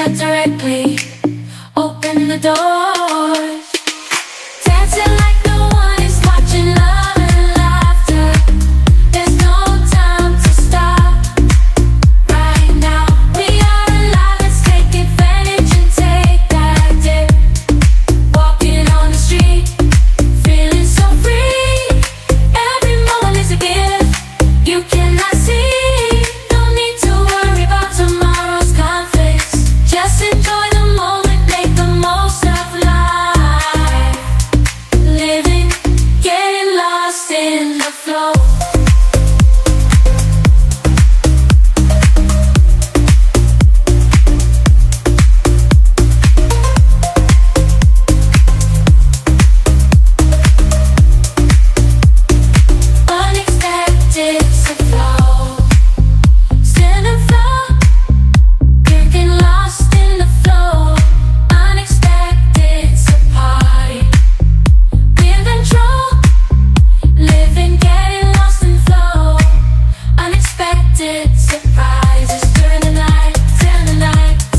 her directly. Open the door. Dancing like no one is watching, love and laughter. There's no time to stop. Right now, we are alive, let's take advantage and take that dip. Walking on the street, feeling so free. Every moment is a gift you cannot see. No need to worry about tomorrow's conflicts. Just enjoy the moment, make the most of life. Living, getting lost in the flow. Unexpected to flow, stand and flow, getting lost in the flow. Unexpected to party, be in control, living, getting lost in flow. Unexpected surprises during the night,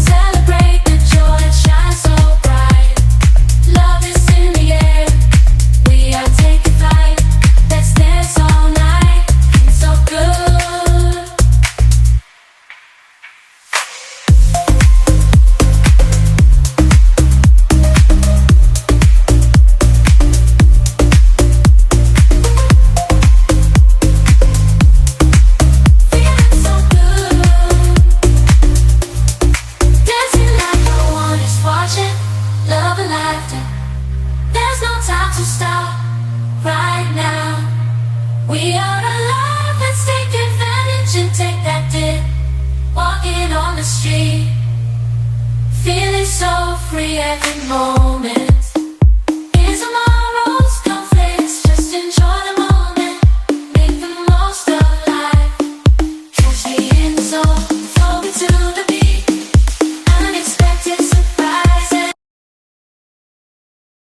celebrate the joy that shines so bright. Love is in the air, we are taking flight. Let's dance all night, it's so good. Feeling so good, dancing like no one is watching, love and laughter. There's no time to stop. Right now, we are alive, let's take advantage and take that dip. Walking on the street, feeling so free every moment.